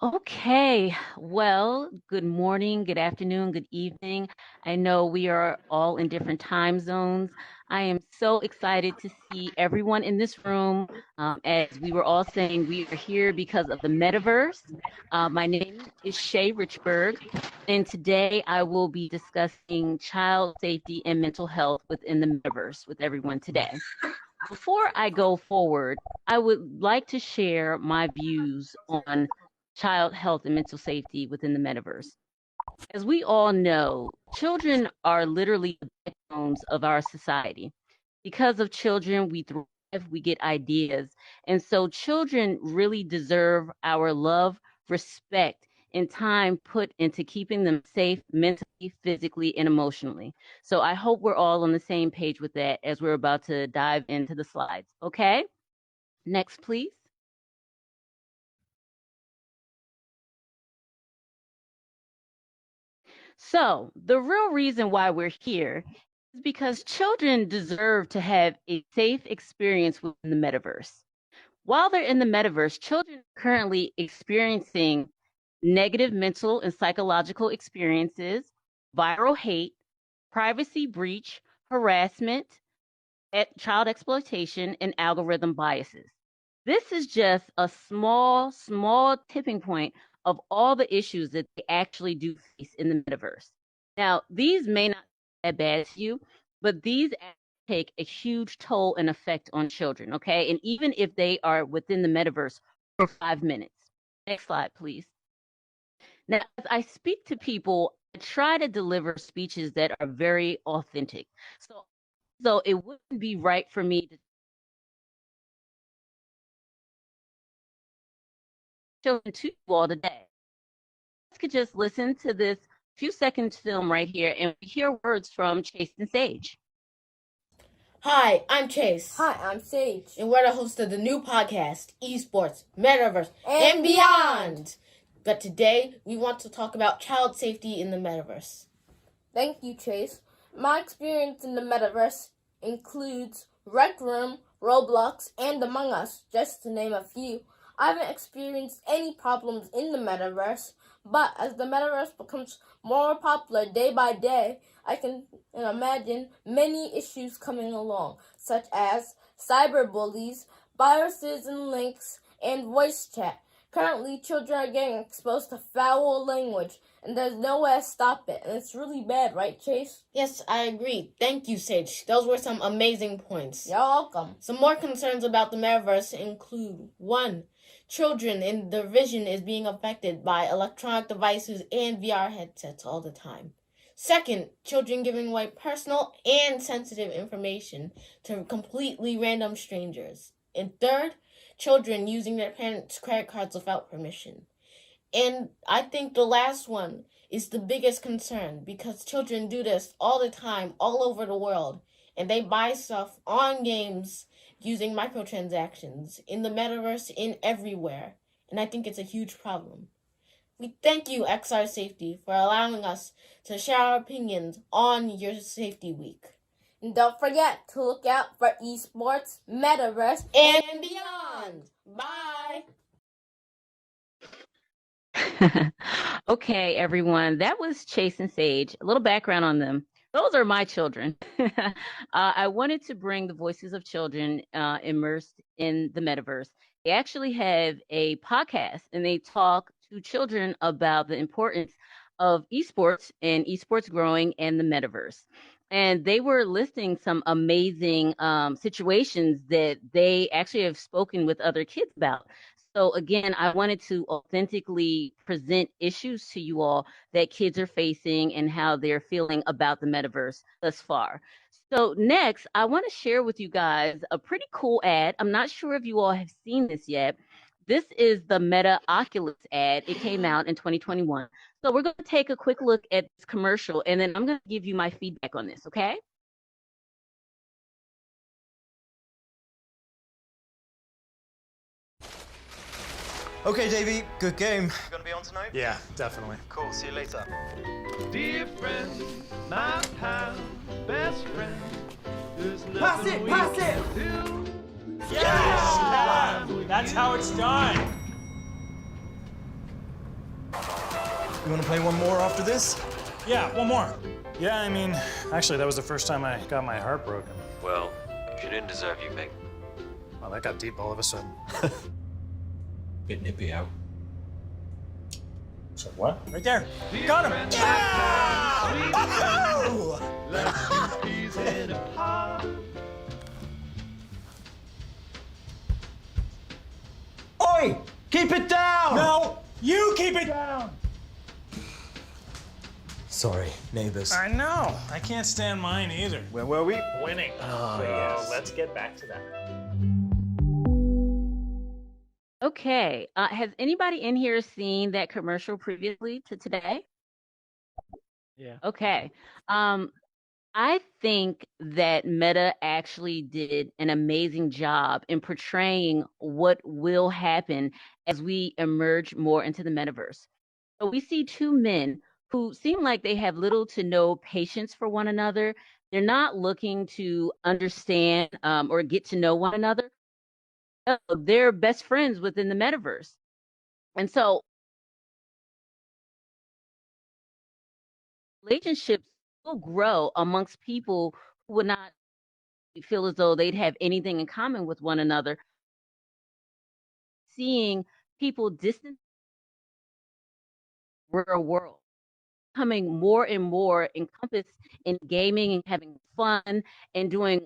Okay, well, good morning, good afternoon, good evening. I know we are all in different time zones. I am so excited to see everyone in this room. As we were all saying, we are here because of the metaverse. My name is Shea Richburg, and today I will be discussing child safety and mental health within the metaverse with everyone today. Before I go forward, I would like to share my views on child health and mental safety within the metaverse. As we all know, children are literally the backbones of our society. Because of children, we thrive, we get ideas. And so children really deserve our love, respect, and time put into keeping them safe mentally, physically, and emotionally. So I hope we're all on the same page with that as we're about to dive into the slides. Okay? Next, please. So, the real reason why we're here is because children deserve to have a safe experience within the metaverse. While they're in the metaverse, children are currently experiencing negative mental and psychological experiences, viral hate, privacy breach, harassment, child exploitation, and algorithm biases. This is just a small tipping point of all the issues that they actually do face in the metaverse. Now, these may not be that bad to you, but these take a huge toll and effect on children, okay? And even if they are within the metaverse for 5 minutes. Next slide, please. Now, as I speak to people, I try to deliver speeches that are very authentic. So it wouldn't be right for me to children to you all today. Let's could just listen to this few seconds film right here and hear words from Chase and Sage. Hi, I'm Chase. Hi, I'm Sage. And we're the hosts of the new podcast, Esports, Metaverse, and Beyond. But today, we want to talk about child safety in the Metaverse. Thank you, Chase. My experience in the Metaverse includes Rec Room, Roblox, and Among Us, just to name a few. I haven't experienced any problems in the Metaverse, but as the Metaverse becomes more popular day by day, I can imagine many issues coming along, such as cyberbullies, viruses and links, and voice chat. Currently, children are getting exposed to foul language, and there's no way to stop it, and it's really bad, right, Chase? Yes, I agree. Thank you, Sage. Those were some amazing points. You're welcome. Some more concerns about the Metaverse include 1. Children and their vision is being affected by electronic devices and VR headsets all the time. 2nd, children giving away personal and sensitive information to completely random strangers. And 3rd, children using their parents' credit cards without permission. And I think the last one is the biggest concern because children do this all the time, all over the world. And they buy stuff on games using microtransactions in the metaverse and everywhere. And I think it's a huge problem. We thank you, XR Safety, for allowing us to share our opinions on your safety week. And don't forget to look out for esports, metaverse, and beyond. Bye. Okay, everyone, that was Chase and Sage. A little background on them. Those are my children. I wanted to bring the voices of children immersed in the metaverse. They actually have a podcast and they talk to children about the importance of esports and esports growing and the metaverse. And they were listing some amazing situations that they actually have spoken with other kids about. So again, I wanted to authentically present issues to you all that kids are facing and how they're feeling about the metaverse thus far. So next, I want to share with you guys a pretty cool ad. I'm not sure if you all have seen this yet. This is the Meta Oculus ad. It came out in 2021. So we're going to take a quick look at this commercial, and then I'm going to give you my feedback on this, okay? Okay, Davey, good game. You gonna be on tonight? Yeah, definitely. Cool, see you later. Dear friend, my pal, best friend, there's Pass nothing it, we pass can it! do. Yes! That's how it's done. You want to play one more after this? Yeah, one more. Yeah, I mean, actually, that was the first time I got my heart broken. Well, she didn't deserve you, Meg. Wow, that got deep all of a sudden. Bit nippy out. So what? Right there. Got him. Like two peas in a pod. Oi! Keep it down! No, you keep it down. Sorry, neighbors. I know. I can't stand mine either. Where were we? Winning. Oh, So yes. let's get back to that. Okay. Has anybody in here seen that commercial previously to today? Yeah. Okay. I think that Meta actually did an amazing job in portraying what will happen as we emerge more into the metaverse. So we see two men who seem like they have little to no patience for one another. They're not looking to understand or get to know one another. They're best friends within the metaverse. And so relationships will grow amongst people who would not feel as though they'd have anything in common with one another. Seeing people distant real world, becoming more and more encompassed in gaming and having fun and doing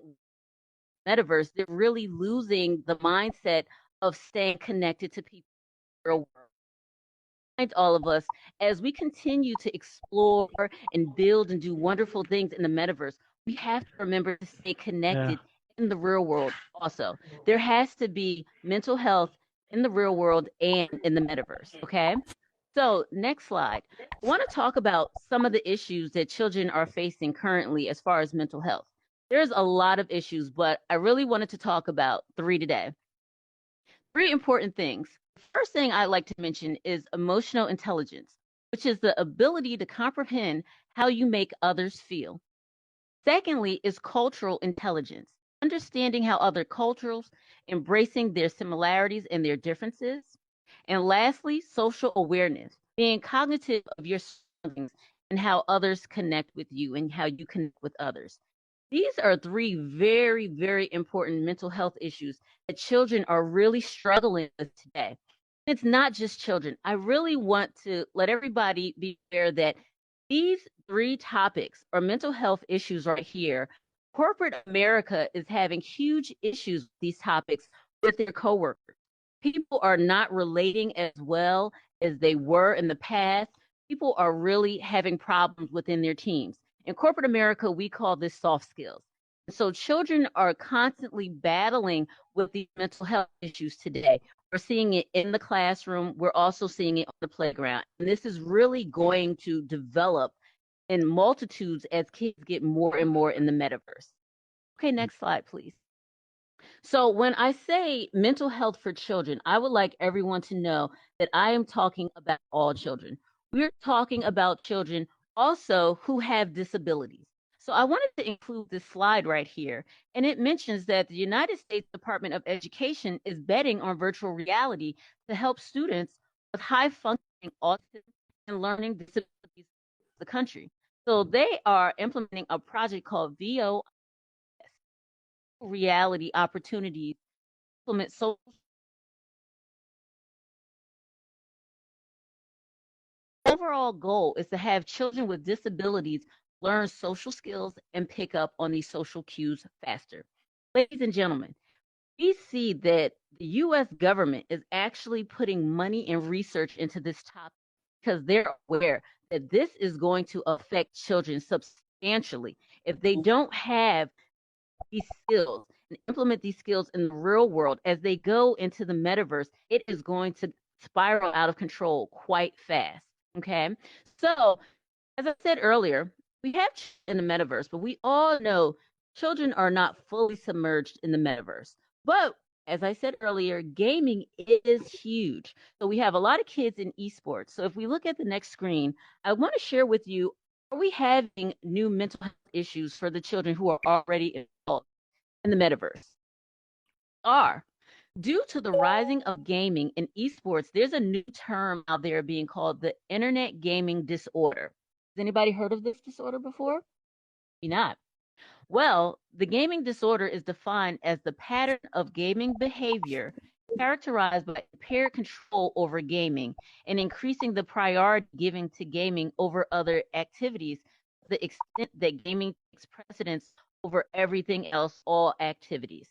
metaverse, they're really losing the mindset of staying connected to people in the real world. All of us, as we continue to explore and build and do wonderful things in the metaverse, we have to remember to stay connected in the real world also. There has to be mental health in the real world and in the metaverse, okay? So, next slide. I want to talk about some of the issues that children are facing currently as far as mental health. There's a lot of issues, but I really wanted to talk about three today. Three important things. First thing I'd like to mention is emotional intelligence, which is the ability to comprehend how you make others feel. Secondly is cultural intelligence, understanding how other cultures, embracing their similarities and their differences. And lastly, social awareness, being cognitive of your surroundings and how others connect with you and how you connect with others. These are three very, very important mental health issues that children are really struggling with today. It's not just children. I really want to let everybody be aware that these three topics are mental health issues right here. Corporate America is having huge issues with these topics with their coworkers. People are not relating as well as they were in the past. People are really having problems within their teams. In corporate America, we call this soft skills. So children are constantly battling with these mental health issues today. We're seeing it in the classroom. We're also seeing it on the playground. And this is really going to develop in multitudes as kids get more and more in the metaverse. Okay, next slide, please. So when I say mental health for children, I would like everyone to know that I am talking about all children. We're talking about children also who have disabilities. So I wanted to include this slide right here, and it mentions that the United States Department of Education is betting on virtual reality to help students with high functioning autism and learning disabilities in the country. So they are implementing a project called VO reality opportunities to implement social. Overall goal is to have children with disabilities learn social skills and pick up on these social cues faster. Ladies and gentlemen, we see that the US government is actually putting money and research into this topic because they're aware that this is going to affect children substantially. If they don't have these skills and implement these skills in the real world as they go into the metaverse, it is going to spiral out of control quite fast. Okay. So, as I said earlier, we have in the metaverse, but we all know children are not fully submerged in the metaverse. But as I said earlier, gaming is huge. So we have a lot of kids in esports. So if we look at the next screen, I want to share with you, are we having new mental health issues for the children who are already involved in the metaverse? Are. Due to the rising of gaming and esports, there's a new term out there being called the internet gaming disorder. Has anybody heard of this disorder before? Maybe not. Well, the gaming disorder is defined as the pattern of gaming behavior characterized by impaired control over gaming and increasing the priority given to gaming over other activities to the extent that gaming takes precedence over everything else, all activities.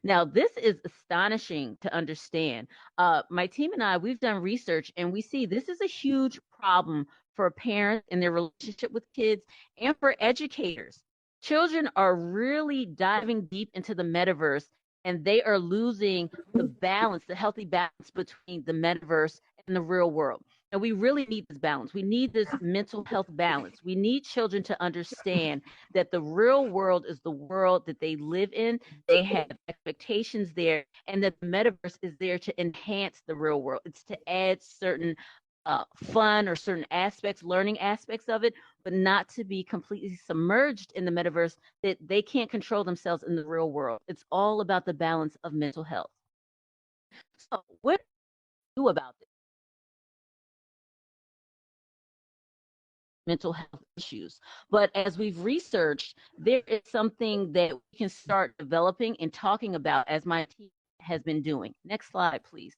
Now, this is astonishing to understand. My team and I, we've done research and we see this is a huge problem for parents in their relationship with kids and for educators. Children are really diving deep into the metaverse and they are losing the balance, the healthy balance between the metaverse and the real world. And we really need this balance. We need this mental health balance. We need children to understand that the real world is the world that they live in. They have expectations there, and that the metaverse is there to enhance the real world. It's to add certain fun or certain aspects, learning aspects of it, but not to be completely submerged in the metaverse that they can't control themselves in the real world. It's all about the balance of mental health. So, what do we do about this? Mental health issues. But as we've researched, there is something that we can start developing and talking about as my team has been doing. Next slide, please.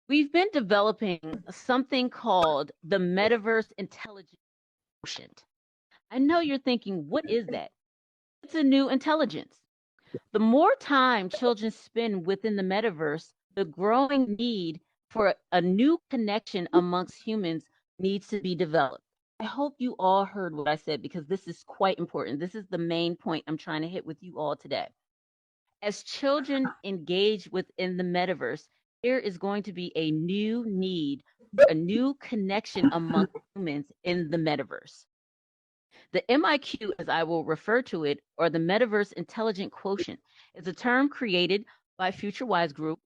We've been developing something called the Metaverse Intelligence Quotient. I know you're thinking, what is that? It's a new intelligence. The more time children spend within the metaverse, the growing need for a new connection amongst humans needs to be developed. I hope you all heard what I said because this is quite important. This is the main point I'm trying to hit with you all today. As children engage within the metaverse, there is going to be a new need for a new connection among humans in the metaverse. The MIQ, as I will refer to it, or the Metaverse Intelligent Quotient, is a term created by FutureWise Group,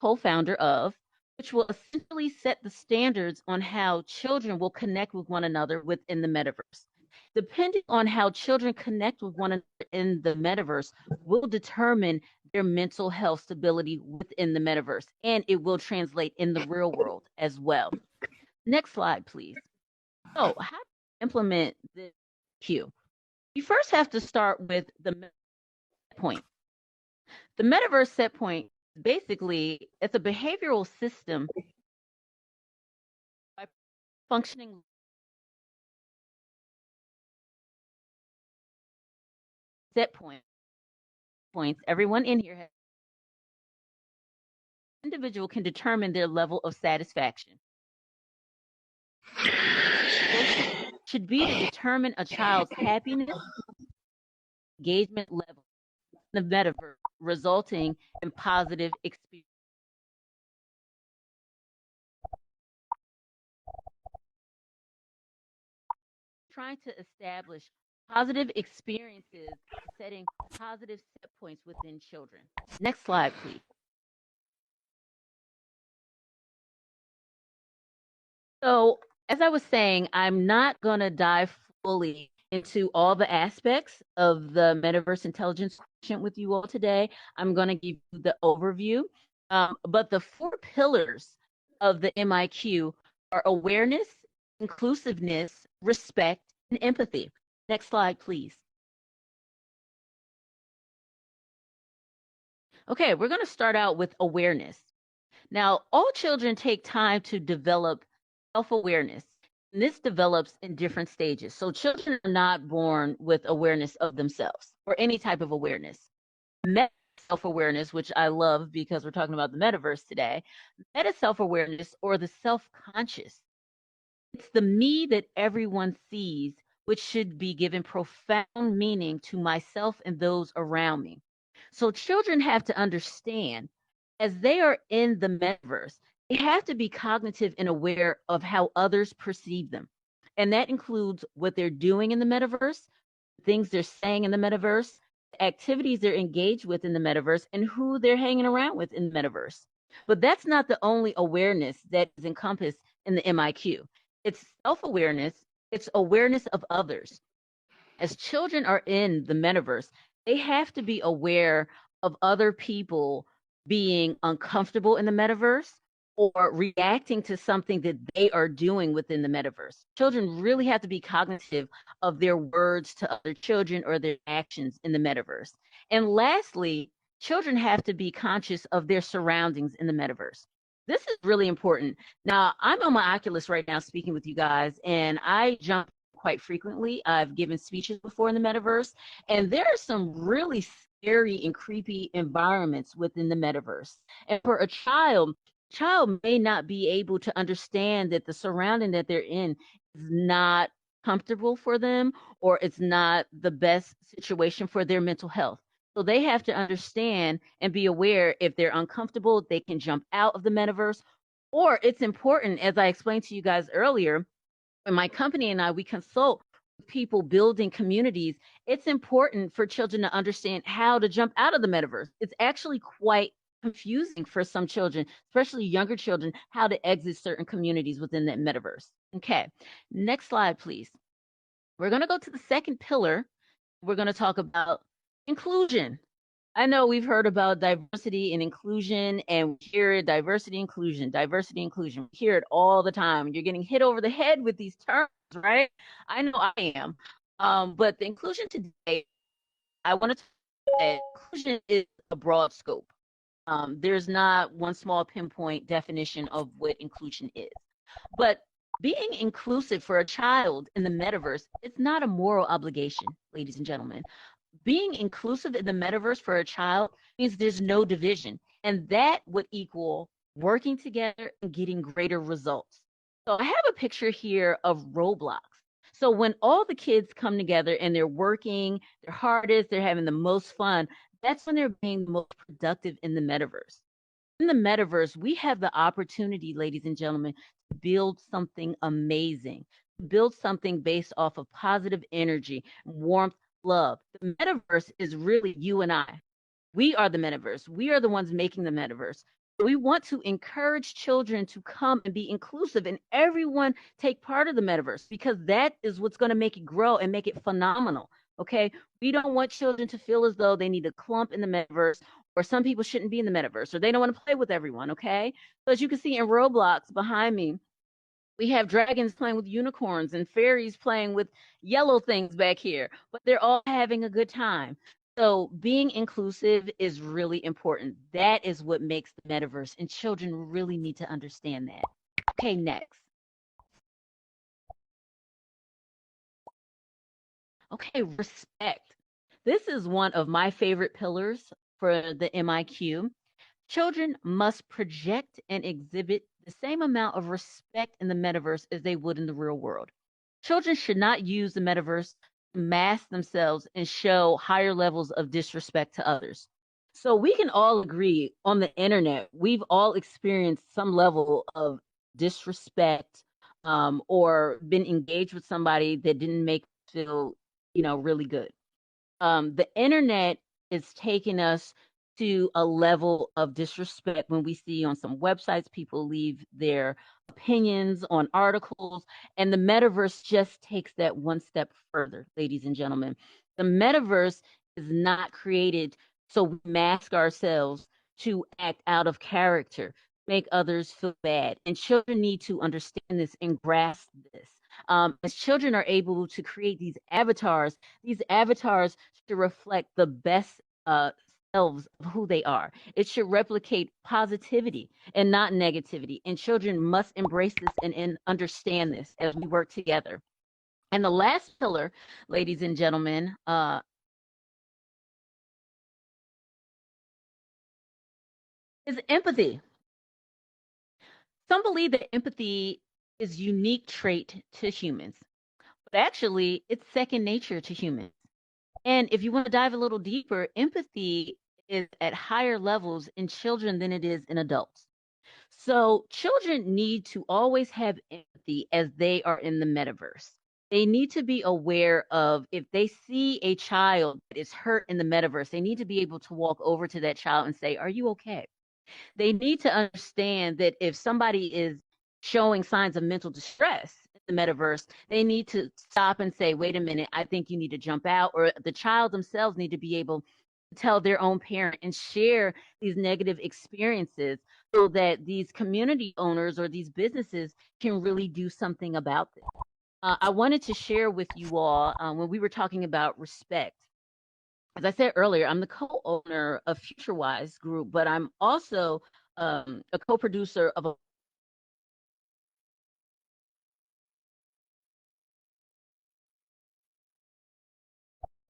co-founder of, which will essentially set the standards on how children will connect with one another within the metaverse. Depending on how children connect with one another in the metaverse will determine their mental health stability within the metaverse, and it will translate in the real world as well. Next slide, please. So, how to implement this Q? You first have to start with the set point. The Metaverse Set Point, basically, it's a behavioral system by functioning set points. Everyone in here has individual can determine their level of satisfaction. Should be to determine a child's happiness, engagement level in the metaverse, resulting in positive experience. Trying to establish positive experiences, setting positive set points within children. Next slide, please. So, as I was saying, I'm not going to dive fully into all the aspects of the Metaverse Intelligence Quotient with you all today. I'm going to give you the overview. But the 4 pillars of the MIQ are awareness, inclusiveness, respect, and empathy. Next slide, please. Okay, we're going to start out with awareness. Now, all children take time to develop self-awareness. And this develops in different stages. So children are not born with awareness of themselves or any type of awareness. Meta self-awareness, which I love because we're talking about the metaverse today, meta self-awareness or the self-conscious. It's the me that everyone sees, which should be given profound meaning to myself and those around me. So children have to understand as they are in the metaverse, they have to be cognitive and aware of how others perceive them. And that includes what they're doing in the metaverse, things they're saying in the metaverse, activities they're engaged with in the metaverse, and who they're hanging around with in the metaverse. But that's not the only awareness that is encompassed in the MIQ. It's self-awareness, it's awareness of others. As children are in the metaverse, they have to be aware of other people being uncomfortable in the metaverse or reacting to something that they are doing within the metaverse. Children really have to be cognitive of their words to other children or their actions in the metaverse. And lastly, children have to be conscious of their surroundings in the metaverse. This is really important. Now, I'm on my Oculus right now speaking with you guys, and I jump quite frequently. I've given speeches before in the metaverse, and there are some really scary and creepy environments within the metaverse. And for a child may not be able to understand that the surrounding that they're in is not comfortable for them, or it's not the best situation for their mental health. So they have to understand and be aware if they're uncomfortable, they can jump out of the metaverse. Or it's important, as I explained to you guys earlier, when my company and I, we consult with people building communities, it's important for children to understand how to jump out of the metaverse. It's actually quite confusing for some children, especially younger children, how to exit certain communities within that metaverse. Okay, next slide, please. We're going to go to the second pillar. We're going to talk about inclusion. I know we've heard about diversity and inclusion, and we hear it, diversity, inclusion, diversity, inclusion. We hear it all the time. You're getting hit over the head with these terms, right? I know I am. But the inclusion today, I want to talk that inclusion is a broad scope. There's not one small pinpoint definition of what inclusion is. But being inclusive for a child in the metaverse, it's not a moral obligation, ladies and gentlemen. Being inclusive in the metaverse for a child means there's no division, and that would equal working together and getting greater results. So I have a picture here of Roblox. So when all the kids come together and they're working their hardest, they're having the most fun, that's when they're being the most productive in the metaverse. In the metaverse, we have the opportunity, ladies and gentlemen, to build something amazing, build something based off of positive energy, warmth, love. The metaverse is really you and I. We are the metaverse. We are the ones making the metaverse. We want to encourage children to come and be inclusive and everyone take part of the metaverse because that is what's going to make it grow and make it phenomenal. Okay. We don't want children to feel as though they need to clump in the metaverse or some people shouldn't be in the metaverse or they don't want to play with everyone. Okay. So as you can see in Roblox behind me, we have dragons playing with unicorns and fairies playing with yellow things back here, but they're all having a good time. So being inclusive is really important. That is what makes the metaverse, and children really need to understand that. Okay, next. Okay, respect. This is one of my favorite pillars for the MIQ. Children must project and exhibit the same amount of respect in the metaverse as they would in the real world. Children should not use the metaverse to mask themselves and show higher levels of disrespect to others. So we can all agree on the internet, we've all experienced some level of disrespect or been engaged with somebody that didn't make us feel, really good. The internet is taking us to a level of disrespect when we see on some websites people leave their opinions on articles, and the metaverse just takes that one step further, ladies and gentlemen. The metaverse is not created so we mask ourselves to act out of character, make others feel bad. And children need to understand this and grasp this. As children are able to create these avatars should reflect the best selves of who they are. It should replicate positivity and not negativity. And children must embrace this and understand this as we work together. And the last pillar, ladies and gentlemen, is empathy. Some believe that empathy is a unique trait to humans, but actually it's second nature to humans. And if you want to dive a little deeper, empathy is at higher levels in children than it is in adults. So children need to always have empathy as they are in the metaverse. They need to be aware of if they see a child that is hurt in the metaverse, they need to be able to walk over to that child and say, "Are you okay?" They need to understand that if somebody is showing signs of mental distress in the metaverse, they need to stop and say, "Wait a minute, I think you need to jump out," or the child themselves need to be able tell their own parent and share these negative experiences so that these community owners or these businesses can really do something about this. I wanted to share with you all when we were talking about respect. As I said earlier, I'm the co-owner of FutureWise Group, but I'm also a co-producer of a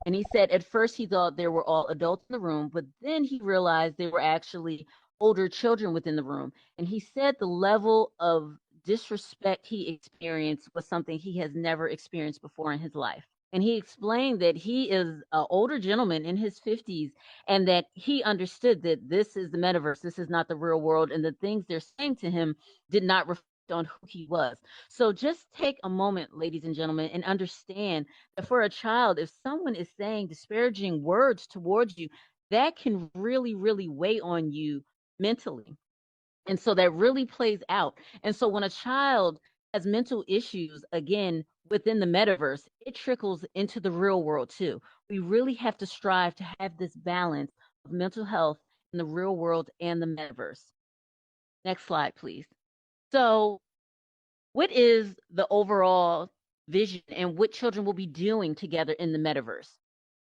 And he said at first he thought there were all adults in the room, but then he realized there were actually older children within the room. And he said the level of disrespect he experienced was something he has never experienced before in his life. And he explained that he is an older gentleman in his 50s and that he understood that this is the metaverse, this is not the real world, and the things they're saying to him did not reflect on who he was. So just take a moment, ladies and gentlemen, and understand that for a child, if someone is saying disparaging words towards you, that can really, really weigh on you mentally. And so that really plays out. And so when a child has mental issues, again, within the metaverse, it trickles into the real world too. We really have to strive to have this balance of mental health in the real world and the metaverse. Next slide, please. So, what is the overall vision and what children will be doing together in the metaverse?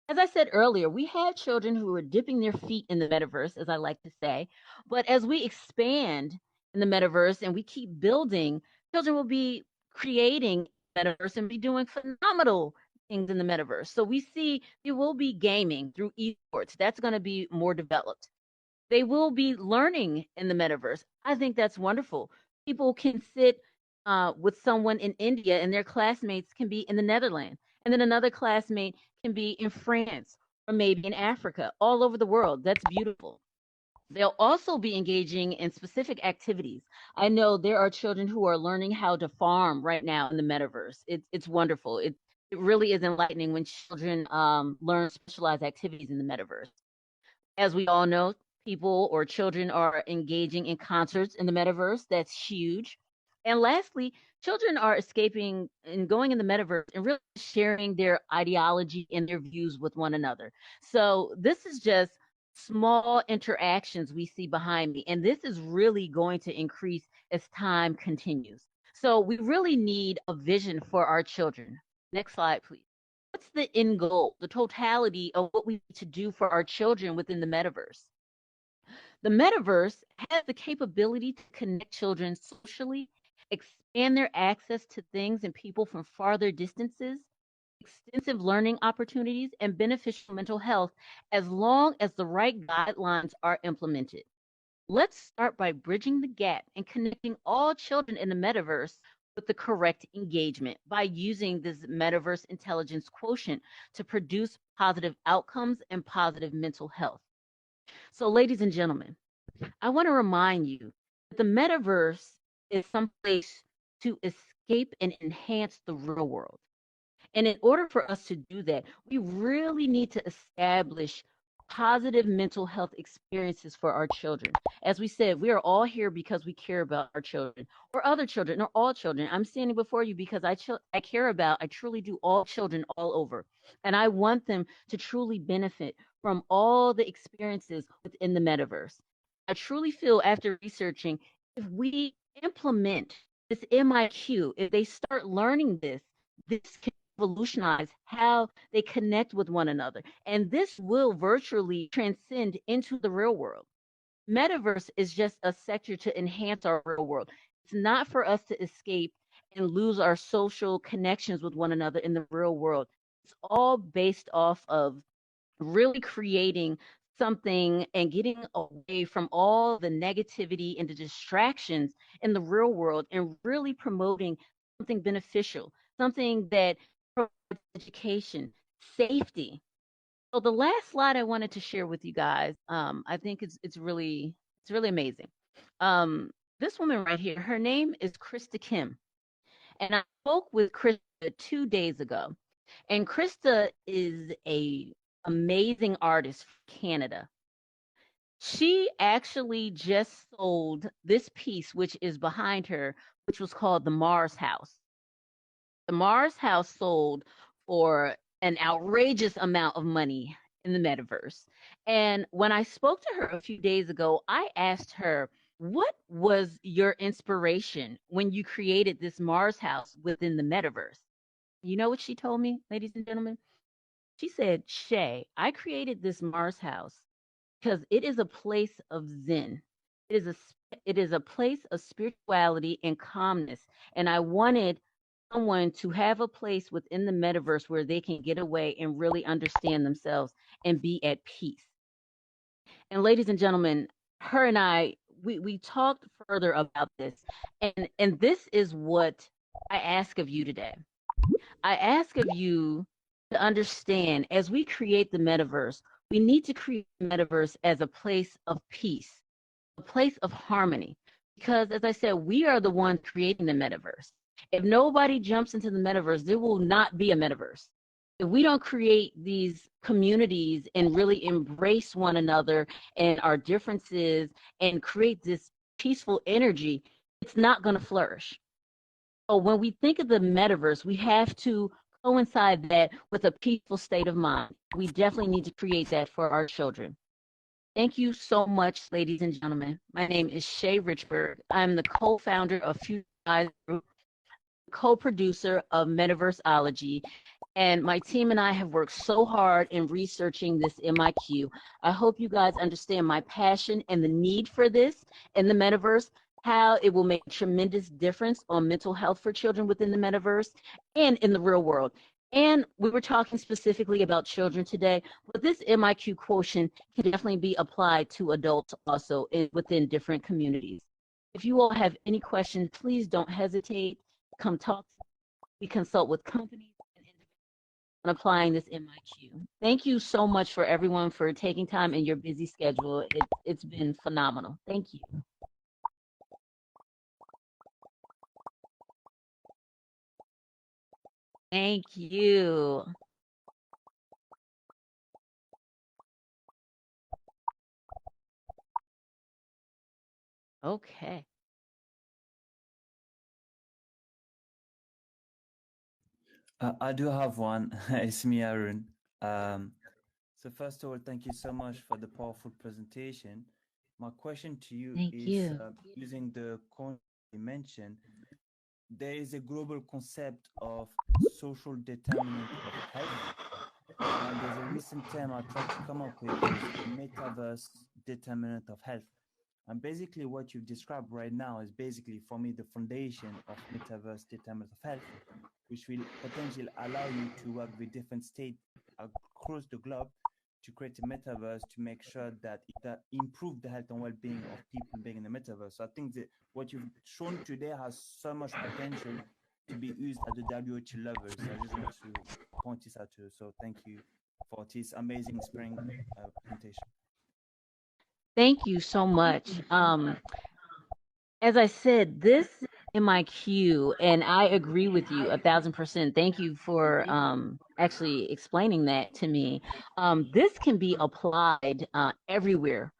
As I said earlier, we have children who are dipping their feet in the metaverse, as I like to say. But as we expand in the metaverse and we keep building, children will be creating metaverse and be doing phenomenal things in the metaverse. So we see there will be gaming through esports. That's going to be more developed. They will be learning in the metaverse. I think that's wonderful. People can sit with someone in India and their classmates can be in the Netherlands. And then another classmate can be in France or maybe in Africa, all over the world. That's beautiful. They'll also be engaging in specific activities. I know there are children who are learning how to farm right now in the metaverse. It's wonderful. It really is enlightening when children learn specialized activities in the metaverse. As we all know, people or children are engaging in concerts in the metaverse. That's huge. And lastly, children are escaping and going in the metaverse and really sharing their ideology and their views with one another. So this is just small interactions we see behind me. And this is really going to increase as time continues. So we really need a vision for our children. Next slide, please. What's the end goal, the totality of what we need to do for our children within the metaverse? The metaverse has the capability to connect children socially, expand their access to things and people from farther distances, extensive learning opportunities, and beneficial mental health as long as the right guidelines are implemented. Let's start by bridging the gap and connecting all children in the metaverse with the correct engagement by using this metaverse intelligence quotient to produce positive outcomes and positive mental health. So, ladies and gentlemen, I want to remind you that the metaverse is someplace to escape and enhance the real world. And in order for us to do that, we really need to establish positive mental health experiences for our children. As we said, we are all here because we care about our children or other children or all children. I'm standing before you because I care about, I truly do, all children all over. And I want them to truly benefit from all the experiences within the metaverse. I truly feel after researching, if we implement this MIQ, if they start learning this can revolutionize how they connect with one another. And this will virtually transcend into the real world. Metaverse is just a sector to enhance our real world. It's not for us to escape and lose our social connections with one another in the real world. It's all based off of really creating something and getting away from all the negativity and the distractions in the real world and really promoting something beneficial, something that provides education, safety. So the last slide I wanted to share with you guys, I think it's really amazing. This woman right here, her name is Krista Kim, and I spoke with Krista 2 days ago. And Krista is a amazing artist from Canada. She actually just sold this piece, which is behind her, which was called the Mars House. The Mars House sold for an outrageous amount of money in the metaverse. And when I spoke to her a few days ago, I asked her, what was your inspiration when you created this Mars house within the metaverse? You know what she told me, ladies and gentlemen? She said, Shay, I created this Mars house because it is a place of Zen. It is a place of spirituality and calmness. And I wanted someone to have a place within the metaverse where they can get away and really understand themselves and be at peace. And ladies and gentlemen, her and I, we talked further about this. And this is what I ask of you today. I ask of you to understand as we create the metaverse, we need to create the metaverse as a place of peace, a place of harmony. Because as I said, we are the ones creating the metaverse. If nobody jumps into the metaverse, there will not be a metaverse. If we don't create these communities and really embrace one another and our differences and create this peaceful energy, it's not going to flourish. So when we think of the metaverse, we have to coincide that with a peaceful state of mind. We definitely need to create that for our children. Thank you so much, ladies and gentlemen. My name is Shea Richburg. I'm the co-founder of Future Eyes Group, co-producer of Metaverseology, and my team and I have worked so hard in researching this MIQ. I hope you guys understand my passion and the need for this in the metaverse, how it will make a tremendous difference on mental health for children within the metaverse and in the real world. And we were talking specifically about children today, but this MIQ quotient can definitely be applied to adults also within different communities. If you all have any questions, please don't hesitate. Come talk. We consult with companies and individuals on applying this MIQ. Thank you so much for everyone for taking time in your busy schedule. It's been phenomenal. Thank you. Thank you. Okay. I do have one. It's me, Aaron. So first of all, thank you so much for the powerful presentation. My question to you Thank is, you. using the concept you mentioned, there is a global concept of social determinant of health, and there's a recent term I tried to come up with is metaverse determinant of health. And basically what you've described right now is basically, for me, the foundation of metaverse determinant of health, which will potentially allow you to work with different states across the globe to create a metaverse to make sure that improve the health and well-being of people being in the metaverse. So I think that what you've shown today has so much potential to be used at the WHO level. So I just want to point this out to you. So thank you for this amazing spring presentation. Thank you so much. As I said, this MIQ, and I agree with you 1,000%. Thank you for actually explaining that to me. This can be applied everywhere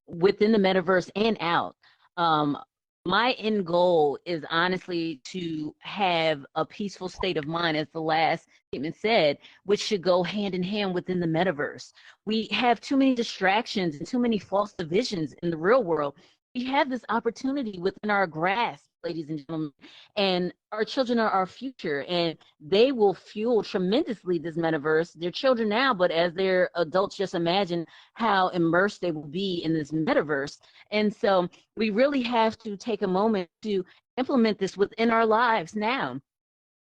within the metaverse and out. Um, my end goal is honestly to have a peaceful state of mind, as the last statement said, which should go hand in hand within the metaverse. We have too many distractions and too many false divisions in the real world. We have this opportunity within our grasp, ladies and gentlemen, and our children are our future, and they will fuel tremendously this metaverse. They're children now, but as they're adults, just imagine how immersed they will be in this metaverse. And so we really have to take a moment to implement this within our lives now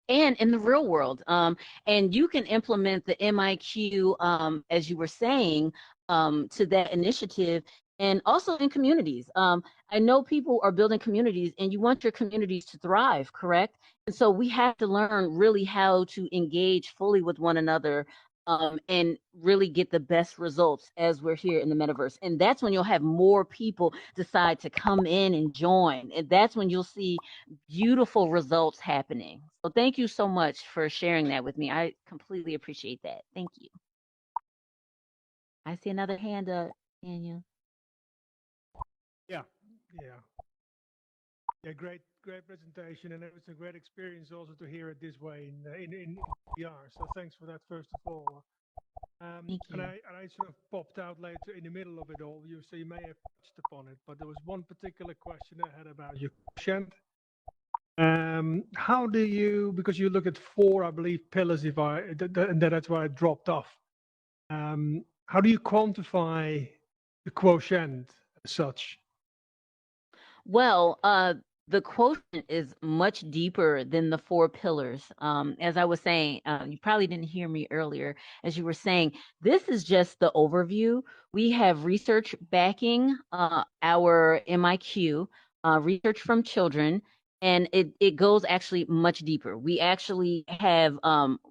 and in the real world. And you can implement the MIQ, as you were saying, to that initiative and also in communities. I know people are building communities and you want your communities to thrive, correct? And so we have to learn really how to engage fully with one another and really get the best results as we're here in the metaverse. And that's when you'll have more people decide to come in and join. And that's when you'll see beautiful results happening. So thank you so much for sharing that with me. I completely appreciate that. Thank you. I see another hand up, Daniel. Yeah. Great presentation, and it was a great experience also to hear it this way in VR. So thanks for that, first of all. Thank you. And I sort of popped out later in the middle of it all. So you may have touched upon it, but there was one particular question I had about your quotient. How do you, because you look at four, I believe, pillars, if and that's why I dropped off. How do you quantify the quotient as such? Well, the quotient is much deeper than the four pillars. As I was saying, you probably didn't hear me earlier. As you were saying, this is just the overview. We have research backing our MIQ, research from children, and it goes actually much deeper. We actually have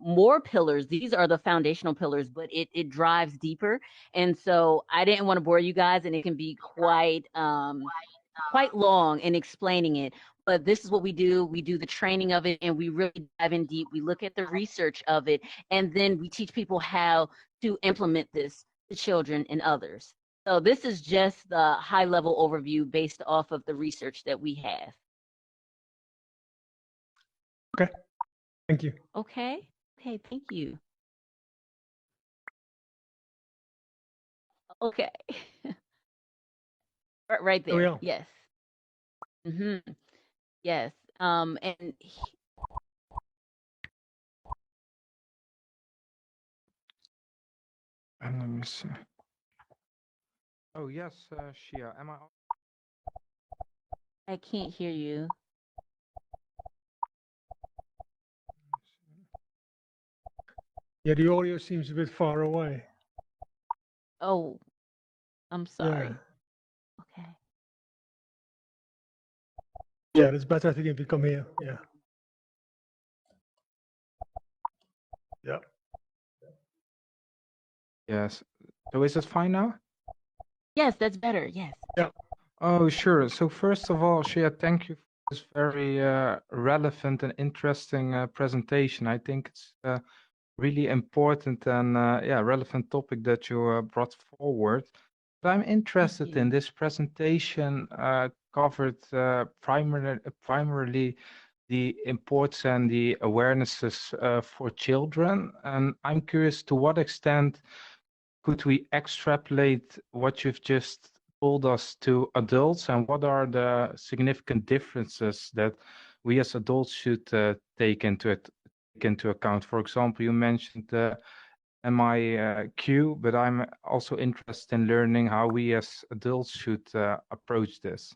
more pillars. These are the foundational pillars, but it drives deeper. And so I didn't want to bore you guys, and it can be quite long in explaining it, but this is what we do. We do the training of it, and we really dive in deep. We look at the research of it, and then we teach people how to implement this to children and others. So this is just the high level overview based off of the research that we have. Okay, thank you. Okay, thank you. Okay, right There we there, are. yes. Yes, and And let me see. Oh yes, Shea, am I? I can't hear you. Yeah, the audio seems a bit far away. Oh, I'm sorry. Yeah, Okay. yeah, it's better I think if you come here. Yeah. Yeah. Yes. So is it fine now? Yes, that's better. Yes. Yeah. Oh, sure. So first of all, Shea, thank you for this very relevant and interesting presentation. I think it's really important and yeah, relevant topic that you brought forward. But I'm interested in this presentation covered primarily the importance and the awarenesses for children. And I'm curious to what extent could we extrapolate what you've just told us to adults, and what are the significant differences that we as adults should take into account? For example, you mentioned the MIQ, but I'm also interested in learning how we as adults should approach this.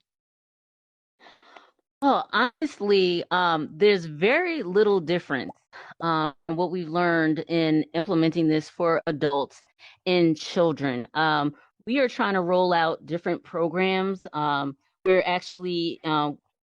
Well, honestly, there's very little difference in what we've learned in implementing this for adults and children. We are trying to roll out different programs. We're actually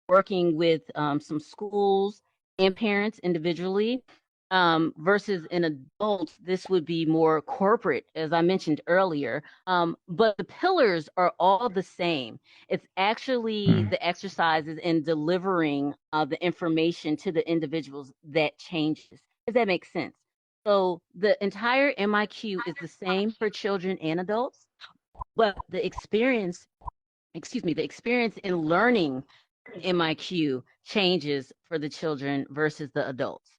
working with some schools and parents individually. Versus an adult, this would be more corporate, as I mentioned earlier. But the pillars are all the same. It's actually the exercises in delivering the information to the individuals that changes. Does that make sense? So the entire MIQ is the same for children and adults, but the experience, the experience in learning MIQ changes for the children versus the adults.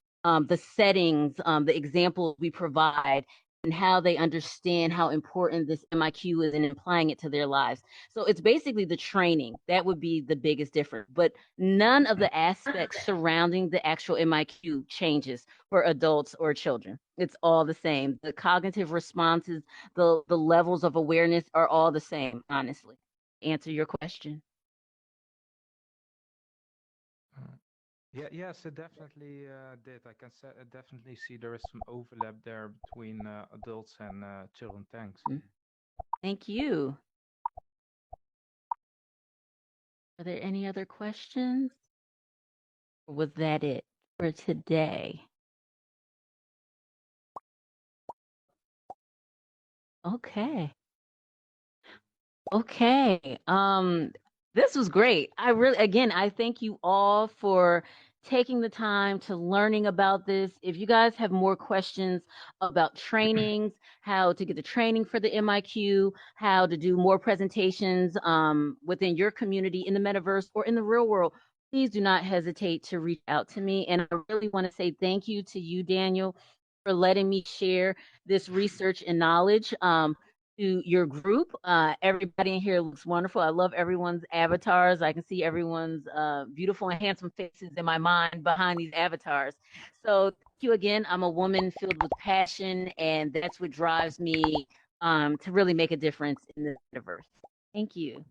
The settings, the examples we provide, and how they understand how important this MIQ is and applying it to their lives. So it's basically the training that would be the biggest difference. But none of the aspects surrounding the actual MIQ changes for adults or children. It's all the same. The cognitive responses, the levels of awareness are all the same, honestly. Answer your question. Yeah, yes, it definitely did. I can definitely see there is some overlap there between adults and children. Thanks. Thank you. Are there any other questions? Or was that it for today? Okay. Okay. This was great. I thank you all for taking the time to learning about this. If you guys have more questions about trainings, how to get the training for the MIQ, how to do more presentations within your community in the metaverse or in the real world, please do not hesitate to reach out to me. And I really want to say thank you to you, Daniel, for letting me share this research and knowledge to your group. Everybody in here looks wonderful. I love everyone's avatars. I can see everyone's beautiful and handsome faces in my mind behind these avatars. So thank you again. I'm a woman filled with passion, and that's what drives me to really make a difference in the metaverse. Thank you.